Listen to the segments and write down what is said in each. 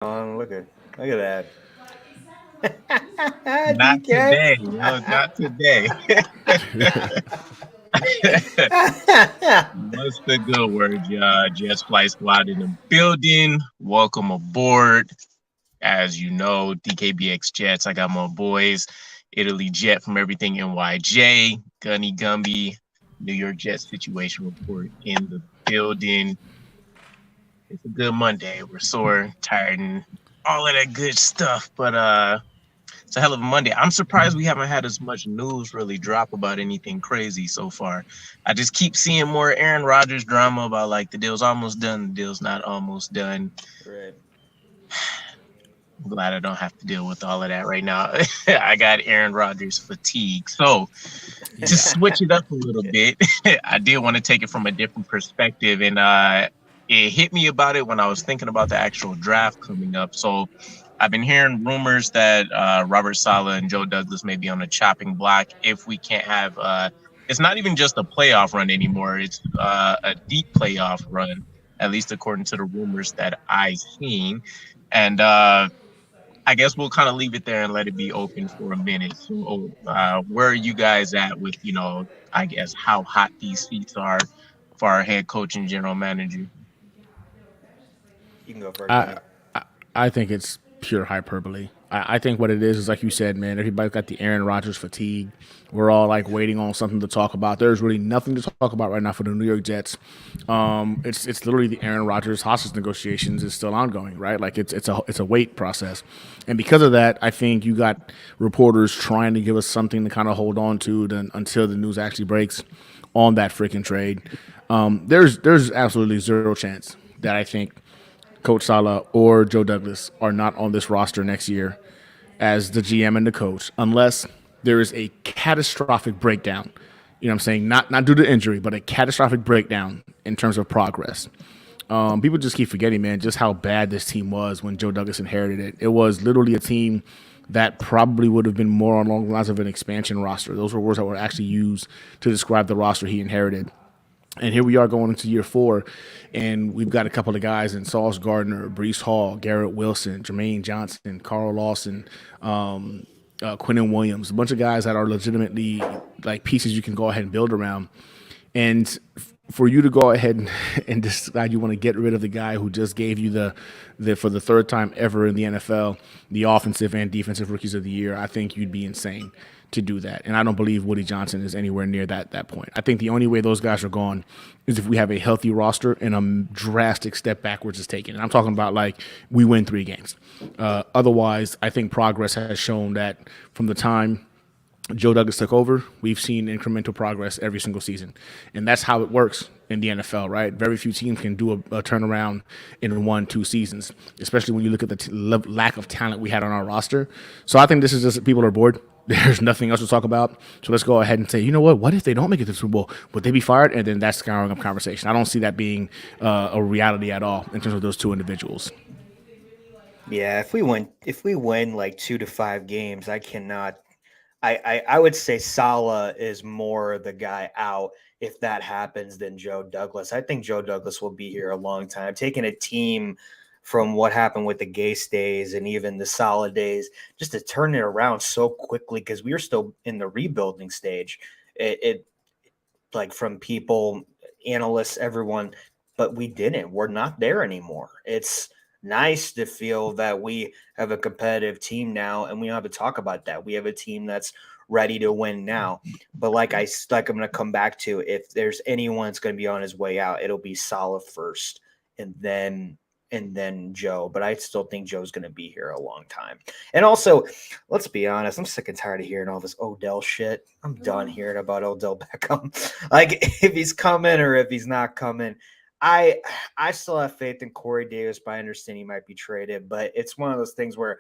on. Look at that. Not DK. today, yo, not today. What's the good word, Jets Flight Squad in the building? Welcome aboard. As you know, DKBX Jets. I got my boys, Italy Jet from Everything NYJ, Gunny Gumby, New York Jets Situation Report in the building. It's a good Monday. We're sore, tired, and all of that good stuff. But it's a hell of a Monday. I'm surprised we haven't had as much news really drop about anything crazy so far. I just keep seeing more Aaron Rodgers drama about like the deal's almost done, the deal's not almost done. Right. I'm glad I don't have to deal with all of that right now. I got Aaron Rodgers fatigue. So to Yeah. switch it up a little bit, I did want to take it from a different perspective, and it hit me about it when I was thinking about the actual draft coming up. So I've been hearing rumors that Robert Saleh and Joe Douglas may be on the chopping block if we can't have. It's not even just a playoff run anymore; it's a deep playoff run, at least according to the rumors that I've seen. And I guess we'll kind of leave it there and let it be open for a minute. So, where are you guys at with, I guess how hot these seats are for our head coach and general manager? You can go first, I, Gunny. I I think it's pure hyperbole. I think what it is like you said, man. Everybody's got the Aaron Rodgers fatigue. We're all like waiting on something to talk about. There's really nothing to talk about right now for the New York Jets. It's literally the Aaron Rodgers hostage negotiations is still ongoing, right? Like it's a wait process, and because of that, I think you got reporters trying to give us something to kind of hold on to until the news actually breaks on that freaking trade. There's absolutely zero chance that I think Coach Sala or Joe Douglas are not on this roster next year as the GM and the coach, unless there is a catastrophic breakdown. You know what I'm saying? Not due to injury, but a catastrophic breakdown in terms of progress. People just keep forgetting, man, just how bad this team was when Joe Douglas inherited it. It was literally a team that probably would have been more along the lines of an expansion roster. Those were words that were actually used to describe the roster he inherited. And here we are going into year four, and we've got a couple of guys in Sauce Gardner, Brees Hall, Garrett Wilson, Jermaine Johnson, Carl Lawson, Quinnen Williams, a bunch of guys that are legitimately like pieces you can go ahead and build around. And for you to go ahead and decide you want to get rid of the guy who just gave you the for the third time ever in the NFL, the offensive and defensive rookies of the year, I think you'd be insane to do that. And I don't believe Woody Johnson is anywhere near that point. I think the only way those guys are gone is if we have a healthy roster and a drastic step backwards is taken. And I'm talking about like we win 3 games. Otherwise, I think progress has shown that from the time Joe Douglas took over, we've seen incremental progress every single season. And that's how it works in the NFL, right? Very few teams can do a turnaround in 1, 2 seasons, especially when you look at the lack of talent we had on our roster. So I think this is just people are bored. There's nothing else to talk about. So let's go ahead and say, you know what? What if they don't make it to the Super Bowl? Would they be fired? And then that's scouring up conversation. I don't see that being a reality at all in terms of those two individuals. Yeah, if we win like 2 to 5 games, I cannot. I would say Salah is more the guy out if that happens than Joe Douglas. I think Joe Douglas will be here a long time. Taking a team from what happened with the Gase days and even the Salah days, just to turn it around so quickly because we are still in the rebuilding stage. It like from people, analysts, everyone, but we didn't. We're not there anymore. It's nice to feel that we have a competitive team now, and we don't have to talk about that. We have a team that's ready to win now. But I'm going to come back to, if there's anyone that's going to be on his way out, it'll be Salah first, and then Joe. But I still think Joe's going to be here a long time. And also, let's be honest, I'm sick and tired of hearing all this Odell shit. I'm done hearing about Odell Beckham. Like, if he's coming or if he's not coming. I I still have faith in Corey Davis, but I understand he might be traded. But it's one of those things where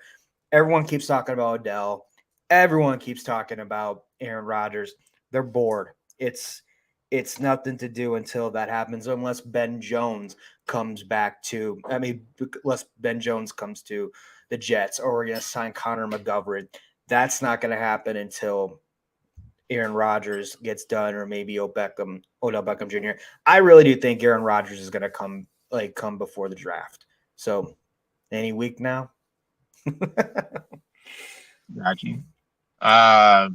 everyone keeps talking about Odell. Everyone keeps talking about Aaron Rodgers. They're bored. It's nothing to do until that happens, unless Ben Jones comes back to. I mean, unless Ben Jones comes to the Jets, or we're going to sign Connor McGovern. That's not going to happen until Aaron Rodgers gets done, or maybe Odell Beckham Jr. I really do think Aaron Rodgers is going to come before the draft. So Any week now. Got you. Uh,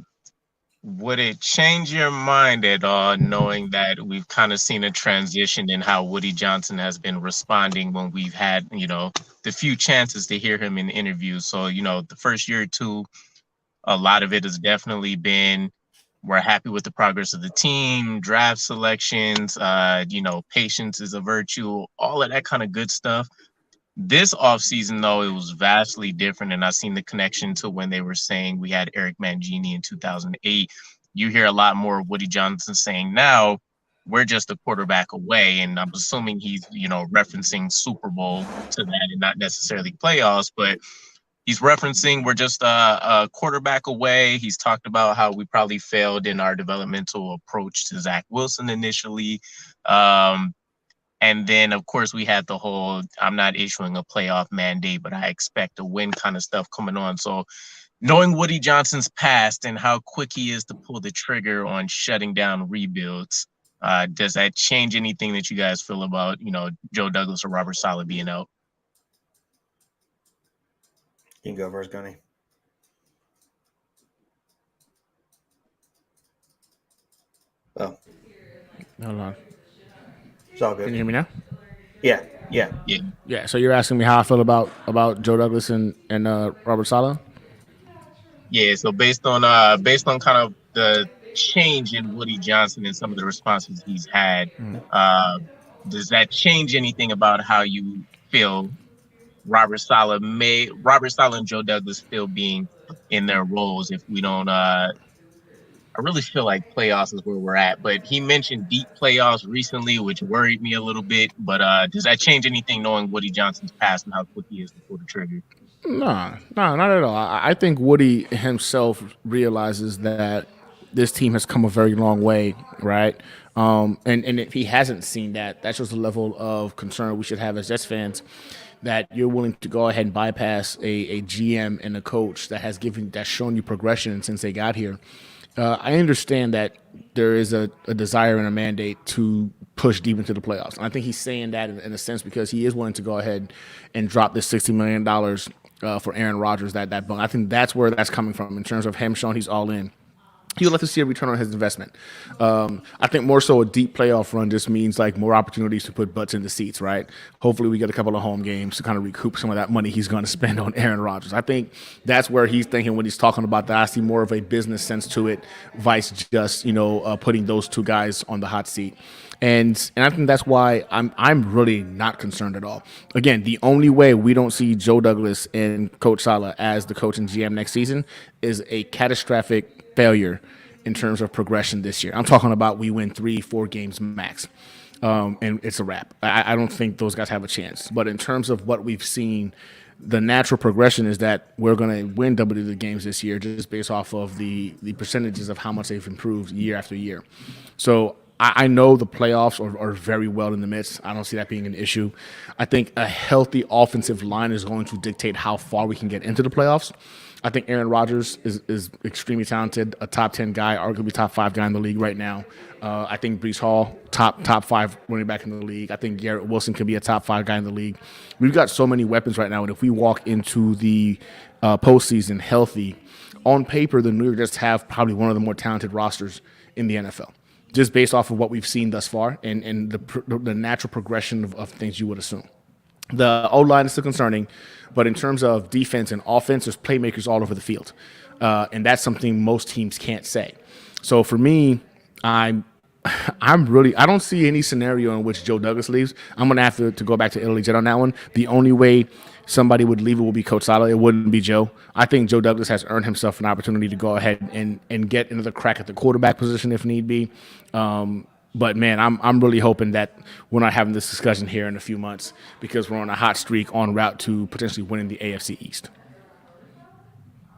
would it change your mind at all knowing that we've kind of seen a transition in how Woody Johnson has been responding when we've had, the few chances to hear him in interviews? So, the first year or two, a lot of it has definitely been we're happy with the progress of the team, draft selections, patience is a virtue, all of that kind of good stuff. This offseason, though, it was vastly different. And I seen the connection to when they were saying we had Eric Mangini in 2008. You hear a lot more of Woody Johnson saying now, we're just a quarterback away. And I'm assuming he's, referencing Super Bowl to that and not necessarily playoffs, but he's referencing we're just a quarterback away. He's talked about how we probably failed in our developmental approach to Zach Wilson initially. And then, of course, we had the whole I'm not issuing a playoff mandate, but I expect a win kind of stuff coming on. So knowing Woody Johnson's past and how quick he is to pull the trigger on shutting down rebuilds, does that change anything that you guys feel about, Joe Douglas or Robert Saleh being out? You can go first, Gunny. Oh, Hold on. it's all Can you good. hear me now? Yeah, yeah. Yeah. Yeah. So you're asking me how I feel about Joe Douglas and Robert Saleh? Yeah, so based on kind of the change in Woody Johnson and some of the responses he's had, uh, does that change anything about how you feel Robert Saleh and Joe Douglas feel being in their roles if we don't I really feel like playoffs is where we're at, but he mentioned deep playoffs recently, which worried me a little bit. But does that change anything knowing Woody Johnson's past and how quick he is to pull the trigger? No, not at all. I think Woody himself realizes that this team has come a very long way, right? And if he hasn't seen that, that's just a level of concern we should have as Jets fans. That you're willing to go ahead and bypass a GM and a coach that's shown you progression since they got here. I understand that there is a desire and a mandate to push deep into the playoffs. And I think he's saying that in a sense because he is willing to go ahead and drop this $60 million for Aaron Rodgers. That bone. I think that's where that's coming from in terms of him showing he's all in. He would like to see a return on his investment. I think more so a deep playoff run just means like more opportunities to put butts in the seats, right? Hopefully we get a couple of home games to kind of recoup some of that money he's going to spend on Aaron Rodgers. I think that's where he's thinking when he's talking about that. I see more of a business sense to it, vice just putting those two guys on the hot seat. And I think that's why I'm really not concerned at all. Again, the only way we don't see Joe Douglas and Coach Saleh as the coach and GM next season is a catastrophic failure in terms of progression this year. I'm talking about we win 3-4 games max. And it's a wrap. I don't think those guys have a chance. But in terms of what we've seen, the natural progression is that we're going to win double-digit games this year just based off of the percentages of how much they've improved year after year. So I know the playoffs are very well in the midst. I don't see that being an issue. I think a healthy offensive line is going to dictate how far we can get into the playoffs. I think Aaron Rodgers is extremely talented, a top 10 guy, arguably top 5 guy in the league right now. I think Brees Hall, top 5 running back in the league. I think Garrett Wilson can be a top 5 guy in the league. We've got so many weapons right now, and if we walk into the postseason healthy, on paper, the New York Jets have probably one of the more talented rosters in the NFL, just based off of what we've seen thus far and the natural progression of things you would assume. The O-line is still concerning, but in terms of defense and offense, there's playmakers all over the field. And that's something most teams can't say. So for me, I don't see any scenario in which Joe Douglas leaves. I'm going to have to go back to Italy Jet on that one. The only way somebody would leave it will be Coach Saleh. It wouldn't be Joe. I think Joe Douglas has earned himself an opportunity to go ahead and get another crack at the quarterback position if need be. But man, I'm really hoping that we're not having this discussion here in a few months because we're on a hot streak en route to potentially winning the AFC East.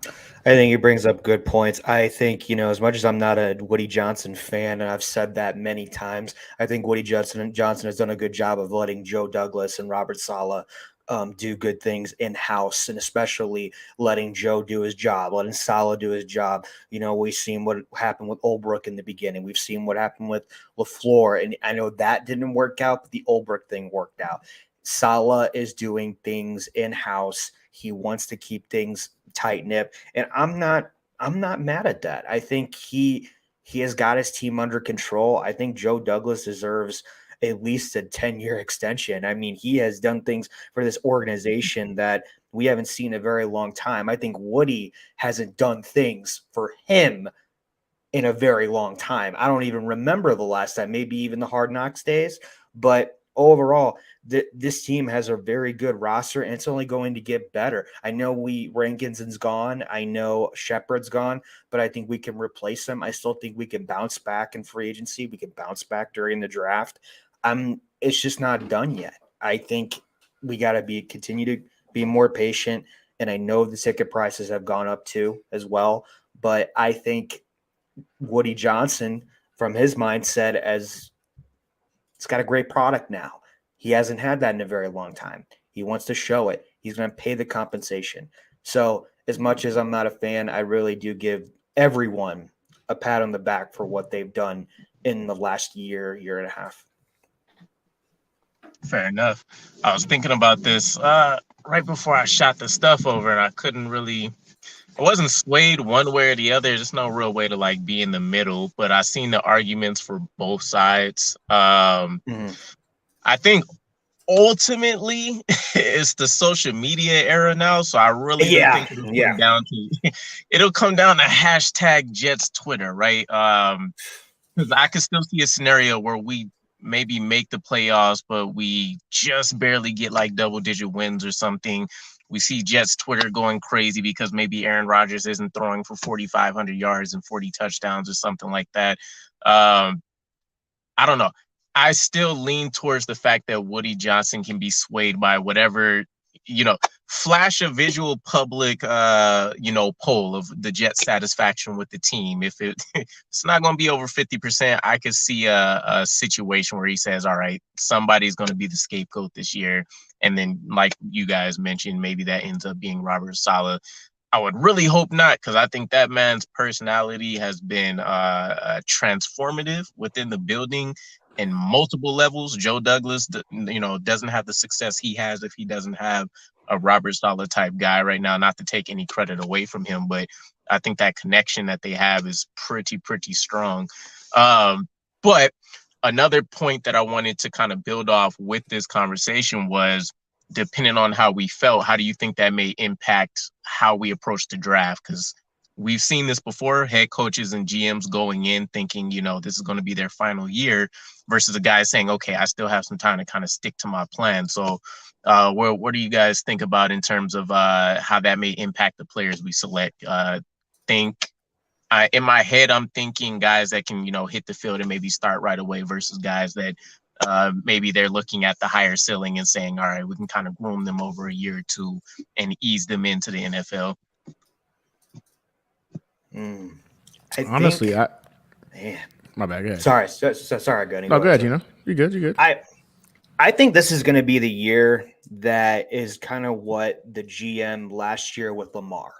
I think he brings up good points. I think, as much as I'm not a Woody Johnson fan, and I've said that many times, I think Woody Johnson has done a good job of letting Joe Douglas and Robert Saleh do good things in house, and especially letting Joe do his job, letting Saleh do his job. We've seen what happened with Ulbrich in the beginning. We've seen what happened with LaFleur, and I know that didn't work out, but the Ulbrich thing worked out. Saleh is doing things in-house. He wants to keep things tight-knit, and I'm not mad at that. I think he has got his team under control. I think Joe Douglas deserves at least a 10-year extension. I mean, he has done things for this organization that we haven't seen in a very long time. I think Woody hasn't done things for him in a very long time. I don't even remember the last time, maybe even the Hard Knocks days. But overall, this team has a very good roster, and it's only going to get better. I know Rankinson's gone. I know Shepard's gone, but I think we can replace them. I still think we can bounce back in free agency. We can bounce back during the draft. It's just not done yet. I think we got to continue to be more patient. And I know the ticket prices have gone up too, as well. But I think Woody Johnson, from his mindset, as it's got a great product now. He hasn't had that in a very long time. He wants to show it. He's going to pay the compensation. So as much as I'm not a fan, I really do give everyone a pat on the back for what they've done in the last year and a half. Fair enough. I was thinking about this right before I shot the stuff over, and I wasn't swayed one way or the other. There's no real way to like be in the middle, but I seen the arguments for both sides. I think ultimately it's the social media era now, so I really do think it'll come down to hashtag Jets Twitter, right? Because I could still see a scenario where we maybe make the playoffs, but we just barely get like double-digit wins or something. We see Jets Twitter going crazy because maybe Aaron Rodgers isn't throwing for 4,500 yards and 40 touchdowns or something like that. I don't know. I still lean towards the fact that Woody Johnson can be swayed by whatever, flash a visual public, poll of the Jets' satisfaction with the team. If it's not going to be over 50%, I could see a situation where he says, all right, somebody's going to be the scapegoat this year. And then, like you guys mentioned, maybe that ends up being Robert Saleh. I would really hope not, because I think that man's personality has been transformative within the building in multiple levels. Joe Douglas, doesn't have the success he has if he doesn't have a Robert Saleh type guy right now. Not to take any credit away from him, but I think that connection that they have is pretty strong. But another point that I wanted to kind of build off with this conversation was, depending on how we felt, how do you think that may impact how we approach the draft? Because we've seen this before, head coaches and GMs going in thinking, this is going to be their final year, versus a guy saying, okay, I still have some time to kind of stick to my plan. So what do you guys think about in terms of how that may impact the players we select? In my head, I'm thinking guys that can, hit the field and maybe start right away, versus guys that maybe they're looking at the higher ceiling and saying, all right, we can kind of groom them over a year or two and ease them into the NFL. Honestly, man, my bad. Go ahead. Sorry, Gunny. No, go ahead. You're good. I think this is going to be the year that is kind of what the GM last year with Lamar.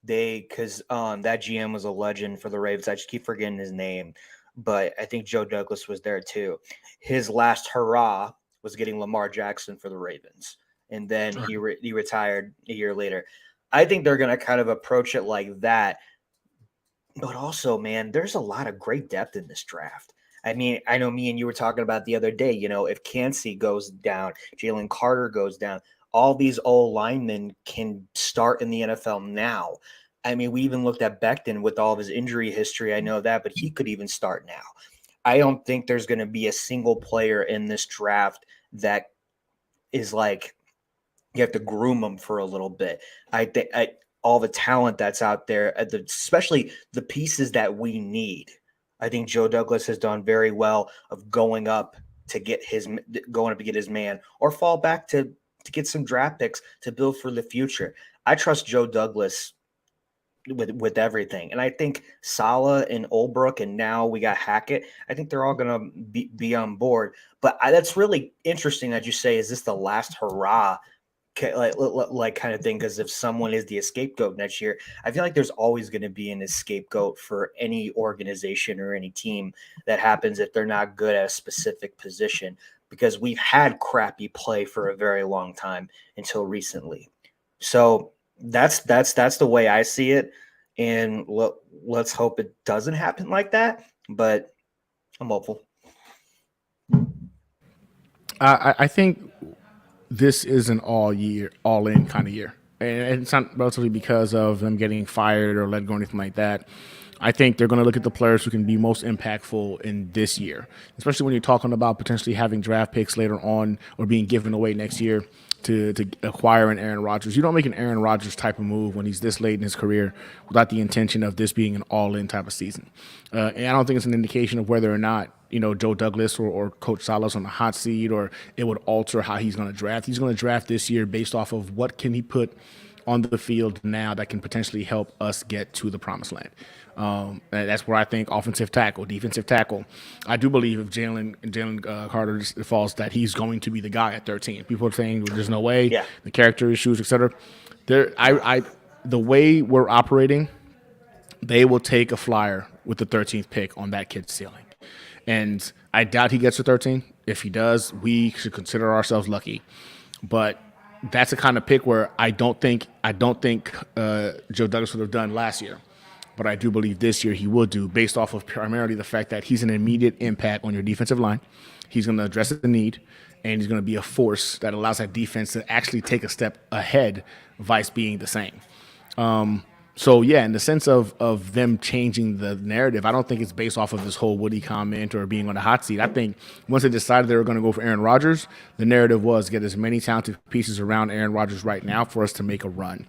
Because that GM was a legend for the Ravens. I just keep forgetting his name, but I think Joe Douglas was there too. His last hurrah was getting Lamar Jackson for the Ravens, and then he retired a year later. I think they're going to kind of approach it like that. But also, man, there's a lot of great depth in this draft. I mean, I know me and you were talking about the other day, if Cansey goes down, Jalen Carter goes down, all these old linemen can start in the NFL now. I mean, we even looked at Becton with all of his injury history. I know that, but he could even start now. I don't think there's going to be a single player in this draft that is like, you have to groom them for a little bit. I think all the talent that's out there, especially the pieces that we need. I think Joe Douglas has done very well of going up to get his man, or fall back to get some draft picks to build for the future. I trust Joe Douglas with everything. And I think Saleh and Olbrook, and now we got Hackett, I think they're all going to be on board. But that's really interesting that you say, is this the last hurrah like kind of thing? Because if someone is the scapegoat next year, I feel like there's always going to be an scapegoat for any organization or any team that happens if they're not good at a specific position. because we've had crappy play for a very long time until recently. So that's the way I see it, and let's hope it doesn't happen like that. But I'm hopeful. I think this is an all in kind of year. And it's not relatively because of them getting fired or let go or anything like that. I think they're going to look at the players who can be most impactful in this year, especially when you're talking about potentially having draft picks later on or being given away next year to acquire an Aaron Rodgers. You don't make an Aaron Rodgers type of move when he's this late in his career without the intention of this being an all-in type of season. And I don't think it's an indication of whether or not Joe Douglas or Coach Salas on the hot seat, or it would alter how he's going to draft. He's going to draft this year based off of what can he put on the field now that can potentially help us get to the promised land. And that's where I think offensive tackle, defensive tackle. I do believe if Jalen Carter falls, that he's going to be the guy at 13. People are saying there's no way, Yeah. the character issues, etc. The way we're operating, they will take a flyer with the 13th pick on that kid's ceiling. And I doubt he gets to 13. If he does, we should consider ourselves lucky. But that's the kind of pick where I don't think Joe Douglas would have done last year. But I do believe this year he will do, based off of primarily the fact that he's an immediate impact on your defensive line. He's going to address the need, and he's going to be a force that allows that defense to actually take a step ahead, vice being the same. So, yeah, in the sense of them changing the narrative, I don't think it's based off of this whole Woody comment or being on the hot seat. I think once they decided they were going to go for Aaron Rodgers, the narrative was get as many talented pieces around Aaron Rodgers right now for us to make a run.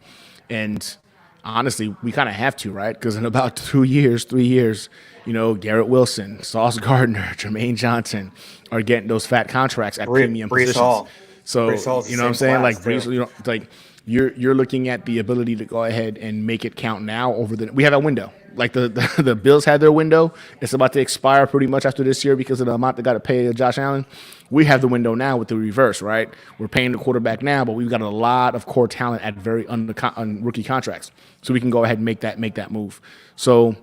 And honestly, we kind of have to, right? Because in about 3 years, Garrett Wilson, Sauce Gardner, Jermaine Johnson are getting those fat contracts at premium Brees positions. Hall. So, Brees Hall's you know what I'm the same saying? Like, class, too. Brees, like you're looking at the ability to go ahead and make it count now we have a window. Like the Bills had their window. It's about to expire pretty much after this year because of the amount they got to pay Josh Allen. We have the window now with the reverse, right? We're paying the quarterback now, but we've got a lot of core talent at on rookie contracts, so we can go ahead and make that move. So,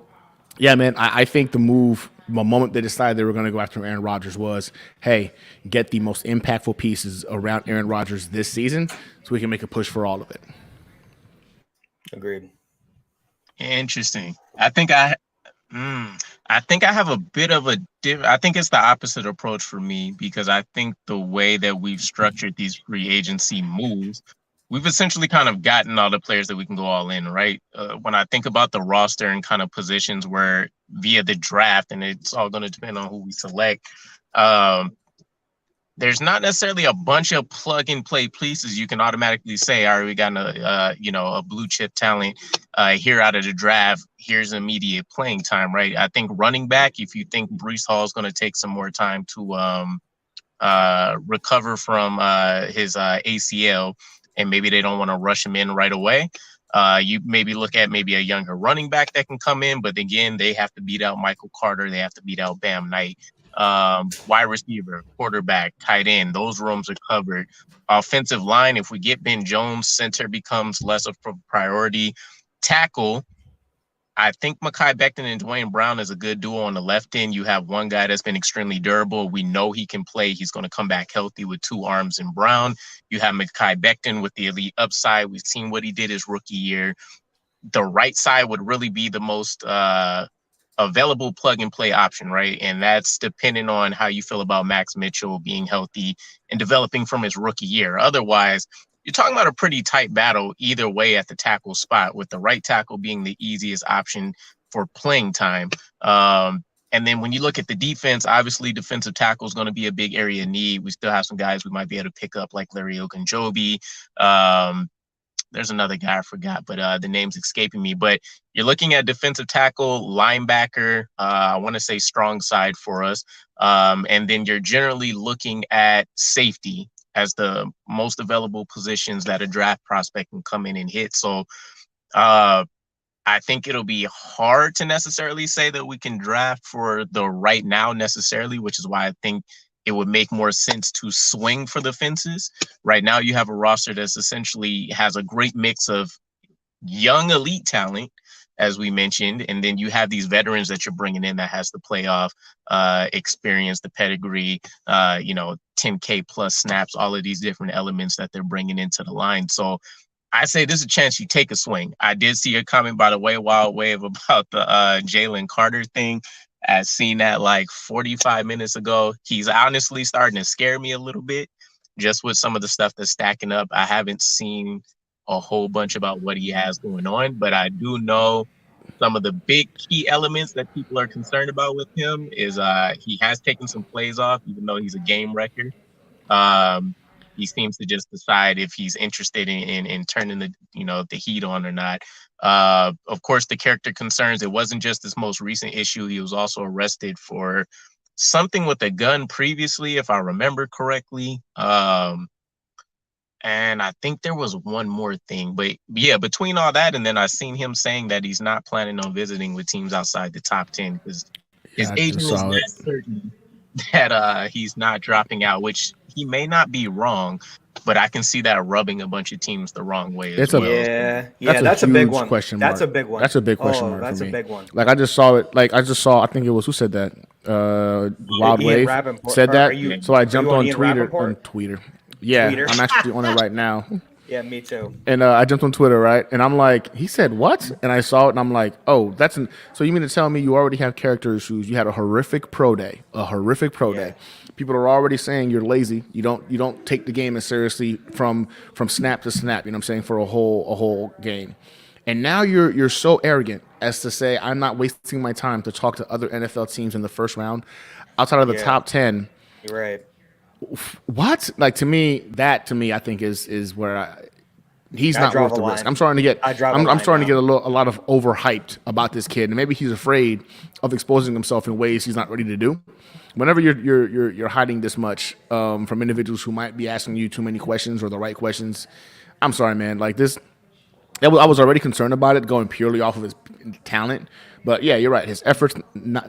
yeah, man, I think the moment they decided they were going to go after Aaron Rodgers was, hey, get the most impactful pieces around Aaron Rodgers this season so we can make a push for all of it. Agreed. Interesting. I think I have a bit of a I think it's the opposite approach for me, because I think the way that we've structured these free agency moves, we've essentially kind of gotten all the players that we can go all in, right? When I think about the roster and kind of positions where via the draft, and it's all going to depend on who we select, there's not necessarily a bunch of plug and play pieces you can automatically say, all right, we got a blue chip talent here out of the draft. Here's immediate playing time, right? I think running back, if you think Brees Hall is going to take some more time to recover from his ACL, and maybe they don't want to rush him in right away. You maybe look at maybe a younger running back that can come in, but again, they have to beat out Michael Carter. They have to beat out Bam Knight. Wide receiver, quarterback, tight end, those rooms are covered. Offensive line, if we get Ben Jones, center becomes less of a priority. Tackle, I think Mekhi Becton and Dwayne Brown is a good duo on the left end. You have one guy that's been extremely durable. We know he can play. He's going to come back healthy with 2 arms in Brown. You have Mekhi Becton with the elite upside. We've seen what he did his rookie year. The right side would really be the most available plug and play option, right? And that's depending on how you feel about Max Mitchell being healthy and developing from his rookie year. Otherwise, you're talking about a pretty tight battle either way at the tackle spot, with the right tackle being the easiest option for playing time. And then when you look at the defense, obviously defensive tackle is going to be a big area of need. We still have some guys we might be able to pick up, like Larry Ogunjobi. There's another guy I forgot, but the name's escaping me. But you're looking at defensive tackle, linebacker, I want to say strong side for us. And then you're generally looking at safety as the most available positions that a draft prospect can come in and hit. So I think it'll be hard to necessarily say that we can draft for the right now necessarily, which is why I think it would make more sense to swing for the fences. Right now, you have a roster that's essentially has a great mix of young elite talent as we mentioned, and then you have these veterans that you're bringing in that has the playoff experience, the pedigree, 10K plus snaps, all of these different elements that they're bringing into the line. So I say this is a chance you take a swing. I did see a comment, by the way, Wild Wave, about the Jalen Carter thing. I seen that like 45 minutes ago. He's honestly starting to scare me a little bit, just with some of the stuff that's stacking up. I haven't seen a whole bunch about what he has going on, but I do know some of the big key elements that people are concerned about with him is he has taken some plays off, even though he's a game wrecker. Um, he seems to just decide if he's interested in turning the heat on or not. Of course, the character concerns. It wasn't just this most recent issue. He was also arrested for something with a gun previously, if I remember correctly. And I think there was one more thing, but yeah, between all that and then I seen him saying that he's not planning on visiting with teams outside the top 10 because his I agent just is saw not it. certain that he's not dropping out, which he may not be wrong, but I can see that rubbing a bunch of teams the wrong way as It's a well. Yeah, that's a a big huge one. question That's mark. a big one. That's a big question Oh, mark that's for a me. big one. Like I just saw it. Like I just saw. I think it was who said that. Wild Ian Wave Rappaport. said Are that. you So I are jumped you on on Ian Twitter. Rappaport? Yeah, Tweeter. I'm actually on it right now. Yeah, me too. And I jumped on Twitter, right? And I'm like, he said what? And I saw it, and I'm like, oh, so you mean to tell me you already have character issues? You had a horrific pro day, Yeah. People are already saying you're lazy. You don't take the game as seriously from snap to snap. You know what I'm saying, for a whole game. And now you're so arrogant as to say I'm not wasting my time to talk to other NFL teams in the first round, outside of the Yeah. top 10. You're right. What? Like to me, I think is where he's I not draw worth the the line. risk. I'm starting to get I draw the I'm line starting to now. get a lot of overhyped about this kid, and maybe he's afraid of exposing himself in ways he's not ready to do. Whenever you're hiding this much from individuals who might be asking you too many questions or the right questions, I'm sorry, man. Like this, I was already concerned about it going purely off of his talent. But yeah, you're right. His efforts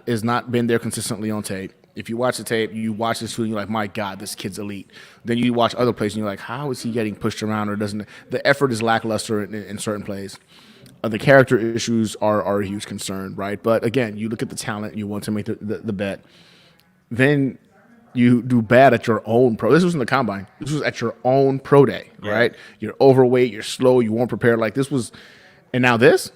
is not been there consistently on tape. If you watch the tape, you watch this and you're like, my God, this kid's elite. Then you watch other plays and you're like, how is he getting pushed around or doesn't? The effort is lackluster in certain plays. The character issues are a huge concern, right? But again, you look at the talent, you want to make the bet. Then you do bad at your own pro. This was in the combine. This was at your own pro day, right? You're overweight, you're slow, you weren't prepared. Like this was, and now this,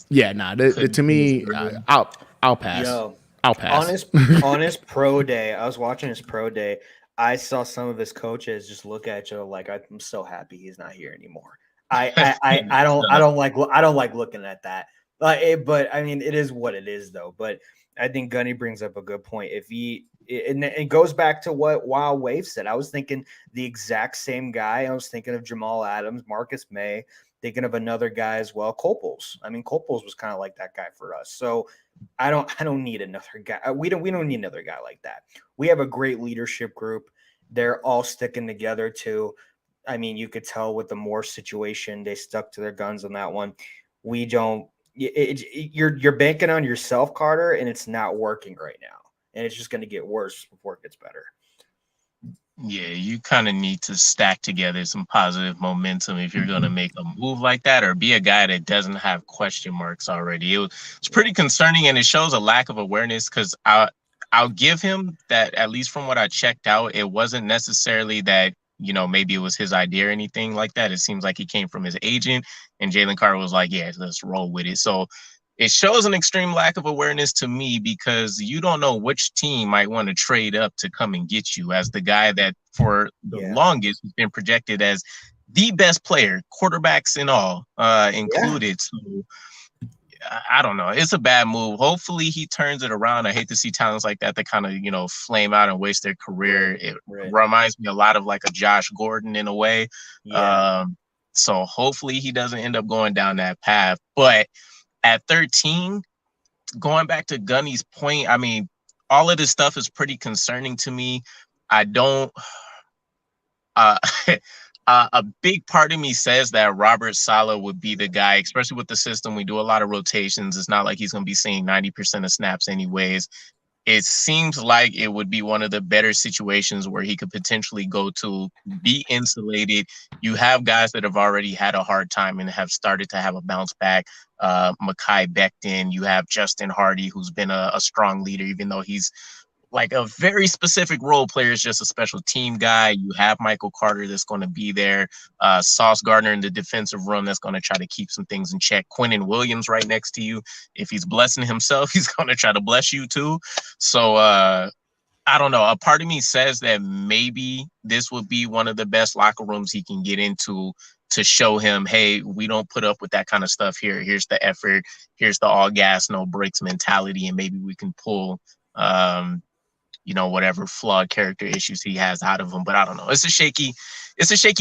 yeah, nah. To me, I'll pass. Yo, I'll pass. on his pro day, I was watching his pro day. I saw some of his coaches just look at each other like, I'm so happy he's not here anymore. I don't like looking at that. But I mean, it is what it is though. But I think Gunny brings up a good point. If he and it goes back to what Wild Wave said. I was thinking the exact same guy. I was thinking of Jamal Adams, Marcus May, thinking of another guy as well, Copels. I mean, Copels was kind of like that guy for us. So I don't need another guy. We don't need another guy like that. We have a great leadership group. They're all sticking together too. I mean, you could tell with the Moore situation, they stuck to their guns on that one. We don't. You're banking on yourself, Carter, and it's not working right now. And it's just going to get worse before it gets better. Yeah, you kind of need to stack together some positive momentum if you're going to make a move like that or be a guy that doesn't have question marks already. It's pretty concerning, and it shows a lack of awareness because I'll give him that, at least from what I checked out, it wasn't necessarily that, maybe it was his idea or anything like that. It seems like he came from his agent, and Jalen Carter was like, yeah, let's roll with it. So it shows an extreme lack of awareness to me because you don't know which team might want to trade up to come and get you as the guy that for the longest has been projected as the best player, quarterbacks and all included. So I don't know. It's a bad move. Hopefully he turns it around. I hate to see talents like that kind of, flame out and waste their career. It reminds me a lot of like a Josh Gordon in a way. Yeah. So hopefully he doesn't end up going down that path. But at 13, going back to Gunny's point, I mean, all of this stuff is pretty concerning to me. I don't a big part of me says that Robert Saleh would be the guy, especially with the system. We do a lot of rotations. It's not like he's going to be seeing 90% of snaps anyways. it seems like it would be one of the better situations where he could potentially go to, be insulated. You have guys that have already had a hard time and have started to have a bounce back. Mekhi Becton, you have Justin Hardy, who's been a strong leader, even though he's like a very specific role player, is just a special team guy. You have Michael Carter that's going to be there. Sauce Gardner in the defensive room that's going to try to keep some things in check. Quinnen Williams right next to you. If he's blessing himself, he's going to try to bless you too. So I don't know. A part of me says that maybe this would be one of the best locker rooms he can get into to show him, hey, we don't put up with that kind of stuff here. Here's the effort. Here's the all gas, no breaks mentality. And maybe we can pull whatever flawed character issues he has out of him. But I don't know. It's a shaky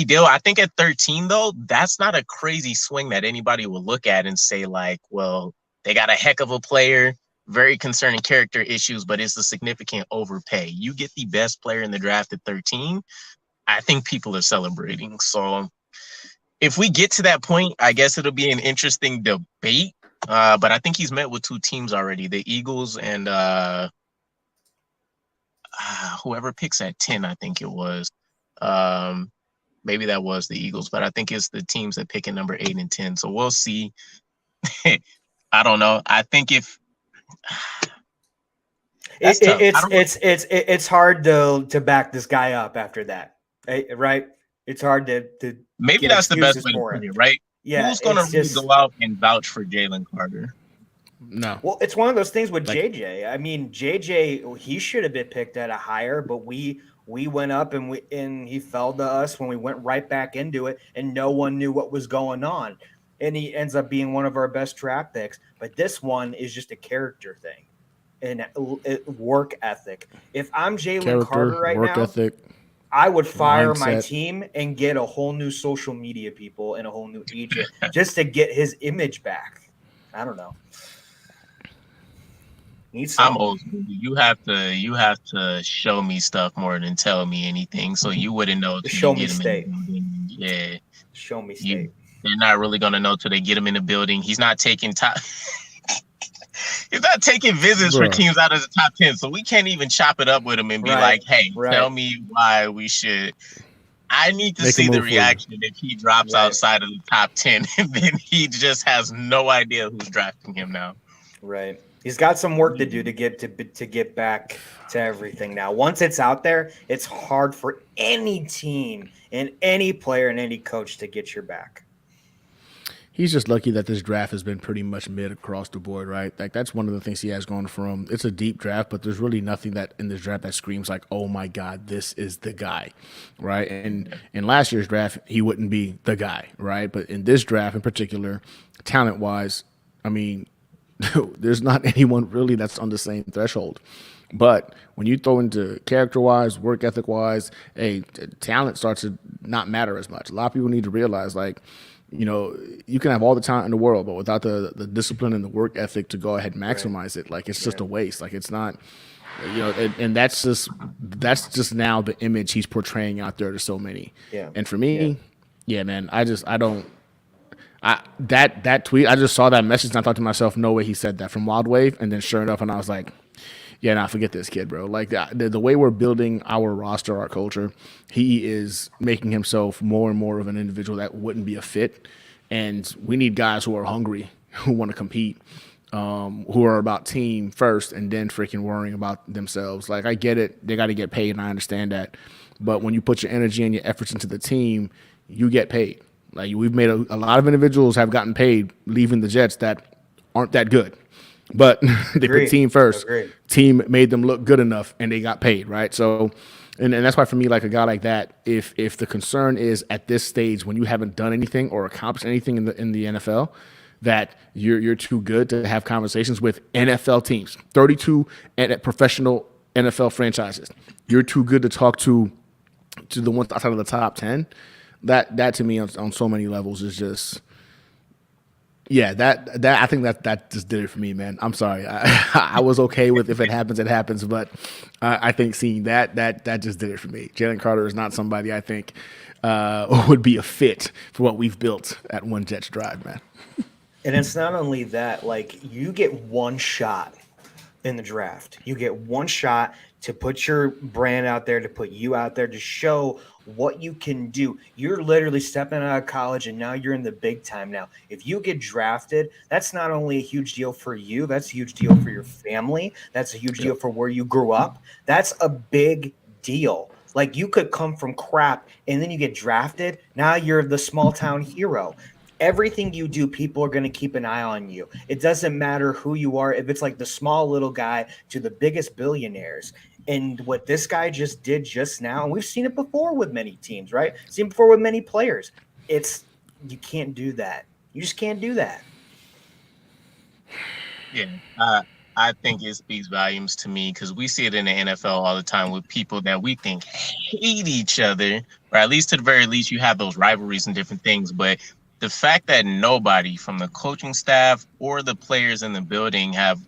deal. I think at 13, though, that's not a crazy swing that anybody will look at and say, like, well, they got a heck of a player, very concerning character issues, but it's a significant overpay. You get the best player in the draft at 13, I think people are celebrating. So if we get to that point, I guess it'll be an interesting debate. But I think he's met with two teams already, the Eagles and whoever picks at 10, I think it was. Maybe that was the Eagles, but I think it's the teams that pick at number 8 and 10. So we'll see. I don't know. I think if it's hard to back this guy up after that, right? It's hard to maybe that's the best way to put it, right? Yeah, who's going to really go out and vouch for Jalen Carter? No. Well, it's one of those things with JJ. I mean, JJ, he should have been picked at a higher, but we went up and he fell to us when we went right back into it, and no one knew what was going on. And he ends up being one of our best draft picks. But this one is just a character thing and work ethic. If I'm Jalen Carter right now, ethic, I would fire my team and get a whole new social media people and a whole new agent just to get his image back. I don't know. I'm old school. You have to show me stuff more than tell me anything. So you wouldn't know. Show me state. Yeah. Show me state. They're not really gonna know till they get him in the building. He's not taking top. He's not taking visits for teams out of the top 10. So we can't even chop it up with him and be like, hey, tell me why we should. I need to see the reaction if he drops outside of the top 10 and then he just has no idea who's drafting him now. Right. He's got some work to do to get back to everything now. Once it's out there, it's hard for any team and any player and any coach to get your back. He's just lucky that this draft has been pretty much mid across the board, right? Like that's one of the things he has going for him. It's a deep draft, but there's really nothing that in this draft that screams like, oh my God, this is the guy, right? And in last year's draft, he wouldn't be the guy, right? But in this draft in particular, talent-wise, I mean, there's not anyone really that's on the same threshold. But when you throw into character-wise, work ethic-wise, talent starts to not matter as much. A lot of people need to realize, like, you know, you can have all the talent in the world, but without the discipline and the work ethic to go ahead and maximize it, like it's just a waste. Like it's not, you know, and that's just now the image he's portraying out there to so many. Yeah. And for me, man, that tweet, I just saw that message and I thought to myself, no way he said that from Wild Wave. And then sure enough, and I was like, yeah, nah, forget this kid, bro. Like the way we're building our roster, our culture, he is making himself more and more of an individual that wouldn't be a fit. And we need guys who are hungry, who want to compete, who are about team first and then freaking worrying about themselves. Like I get it. They got to get paid and I understand that. But when you put your energy and your efforts into the team, you get paid. Like we've made a lot of individuals have gotten paid leaving the Jets that aren't that good. But they put team first. Team made them look good enough, and they got paid, right? So, and that's why for me, like a guy like that, if the concern is at this stage when you haven't done anything or accomplished anything in the NFL, that you're too good to have conversations with NFL teams, 32 professional NFL franchises. You're too good to talk to the ones outside of the top 10. That to me on so many levels is just. Yeah, that I think that just did it for me, man. I'm sorry. I was okay with if it happens, but I think seeing that just did it for me. Jalen Carter is not somebody I think would be a fit for what we've built at One Jets Drive, man. And it's not only that, like you get one shot in the draft. You get one shot to put your brand out there, to put you out there, to show what you can do. You're literally stepping out of college and now you're in the big time now. If you get drafted, that's not only a huge deal for you, that's a huge deal for your family. That's a huge deal for where you grew up. That's a big deal. Like you could come from crap and then you get drafted. Now you're the small town hero. Everything you do, people are going to keep an eye on you. It doesn't matter who you are, if it's like the small little guy to the biggest billionaires. And what this guy just did just now, and we've seen it before with many teams, right? Seen it before with many players. It's you can't do that. You just can't do that. Yeah, I think it speaks volumes to me because we see it in the NFL all the time with people that we think hate each other, or at least to the very least, you have those rivalries and different things. But the fact that nobody from the coaching staff or the players in the building have,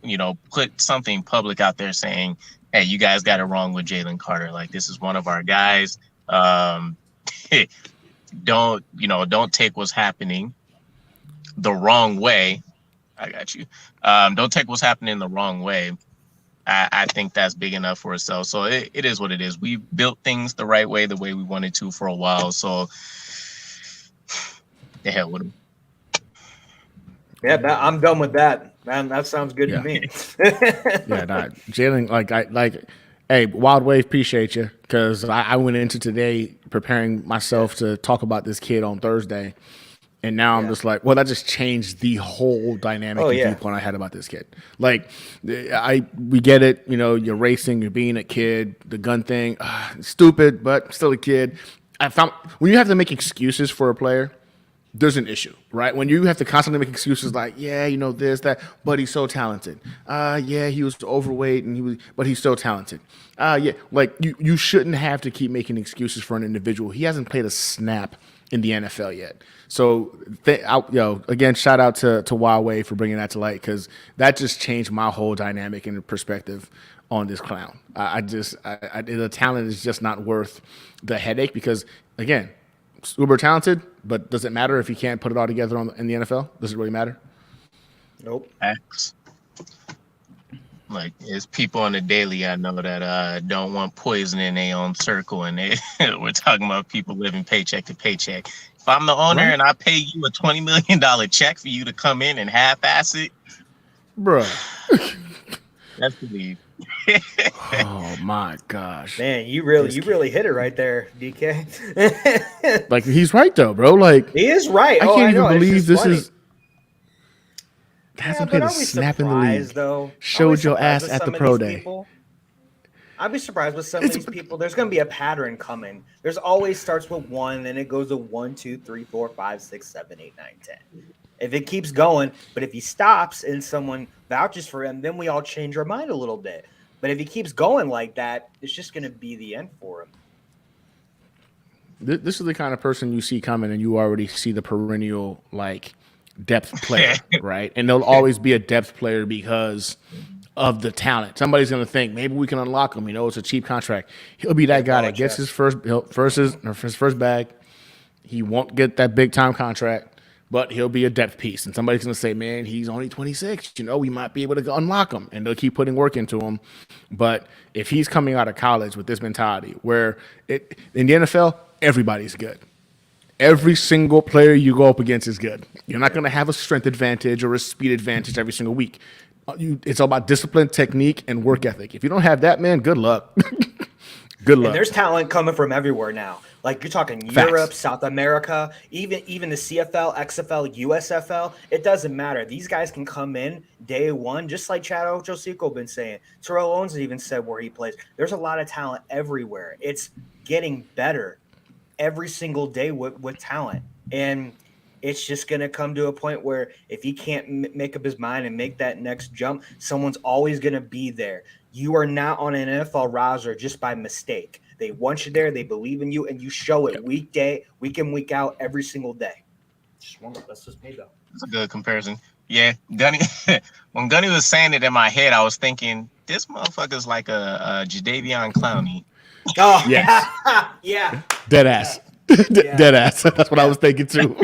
put something public out there saying, hey, you guys got it wrong with Jalen Carter. Like, this is one of our guys. Don't take what's happening the wrong way. I got you. Don't take what's happening the wrong way. I think that's big enough for itself. So it is what it is. We built things the right way, the way we wanted to for a while. So the hell with them. Yeah, I'm done with that. Man, that sounds good to me. Jalen, hey, Wild Wave, appreciate you because I went into today preparing myself to talk about this kid on Thursday. And now I'm just like, well, that just changed the whole dynamic and viewpoint I had about this kid. Like, we get it. You're racing, you're being a kid, the gun thing, stupid, but still a kid. I found when you have to make excuses for a player, there's an issue, right? When you have to constantly make excuses like, this, that, but he's so talented. He was overweight but he's so talented. You shouldn't have to keep making excuses for an individual. He hasn't played a snap in the NFL yet. So, again, shout out to Huawei for bringing that to light because that just changed my whole dynamic and perspective on this clown. The talent is just not worth the headache because, again, uber talented, but does it matter if he can't put it all together in the NFL? Does it really matter? Nope. X. Like, there's people on the daily I know that don't want poison in their own circle, and we're talking about people living paycheck to paycheck. If I'm the owner and I pay you a $20 million check for you to come in and half-ass it, bro, that's the lead. Oh my gosh, man, you really hit it right there, DK. Like he's right though, bro. Like he is right. I can't even believe this funny. is. Hasn't played a snap in the league. Though? Showed your ass at the pro day. I'd be surprised with some of these people. There's going to be a pattern coming. There's always starts with 1, then it goes to 1, 2, 3, 4, 5, 6, 7, 8, 9, 10. If it keeps going, but if he stops and someone vouches for him, then we all change our mind a little bit. But if he keeps going like that, it's just going to be the end for him. This is the kind of person you see coming, and you already see the perennial depth player, right? And there'll always be a depth player because of the talent. Somebody's going to think maybe we can unlock him. It's a cheap contract. He'll be that guy that gets his first bag. He won't get that big time contract, but he'll be a depth piece. And somebody's going to say, man, he's only 26. We might be able to unlock him. And they'll keep putting work into him. But if he's coming out of college with this mentality where in the NFL, everybody's good. Every single player you go up against is good. You're not going to have a strength advantage or a speed advantage every single week. It's all about discipline, technique, and work ethic. If you don't have that, man, good luck. Good luck. And there's talent coming from everywhere now. Like you're talking Europe, South America, even the CFL, XFL, USFL. It doesn't matter. These guys can come in day one, just like Chad Ochocinco been saying. Terrell Owens even said where he plays. There's a lot of talent everywhere. It's getting better every single day with talent. And it's just going to come to a point where if he can't make up his mind and make that next jump, someone's always going to be there. You are not on an NFL roster just by mistake. They want you there. They believe in you, and you show it week in, week out, every single day. That's just me, though. That's a good comparison. Yeah, Gunny. When Gunny was saying it in my head, I was thinking, this motherfucker's like a Jadeveon Clowney. Oh, yes. Yeah. Dead ass. Dead ass. That's what I was thinking, too.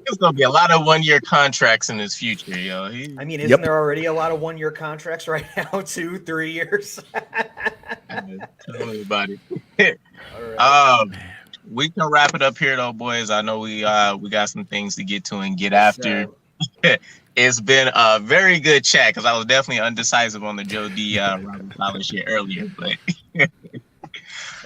It's gonna be a lot of 1 year contracts in his future, yo. I mean, isn't there already a lot of 1 year contracts right now? 2, 3 years. Tell me about it. All right. We can wrap it up here, though, boys. I know we got some things to get to and get Yes, after. It's been a very good chat because I was definitely undecisive on the Joe D. Robert Saleh shit earlier, but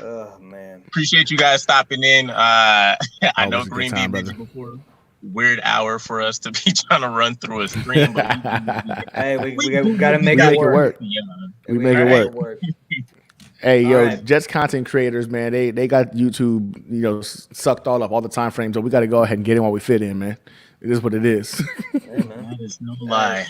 oh man, appreciate you guys stopping in. I know Always a good Green time, Bay brother. mentioned before. Weird hour for us to be trying to run through a stream, but hey, we got to make We it make it work. work. Yeah. We make it work. Hey, All yo, right. Jets content creators, man, they got YouTube, sucked all up all the time frames. So we got to go ahead and get in while we fit in, man. It is what it is. Hey, man. That is no lie.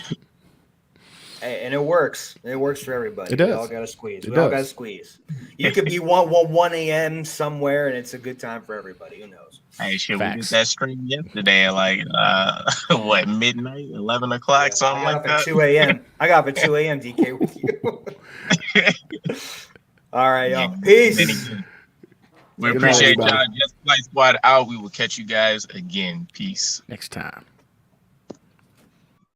Hey, and it works. It works for everybody. It does. We all got to squeeze. It We all does. got to squeeze. You could be 1 a.m. somewhere, and it's a good time for everybody. Who knows? Hey, shit, Facts. we did that stream yesterday at like what, midnight, 11 o'clock, something I got like up that. at 2 a.m. I got up at 2 a.m. DK with you. All right, y'all. Peace. We Good night, appreciate everybody. y'all. Just Flight Squad out. We will catch you guys again. Peace. Next time.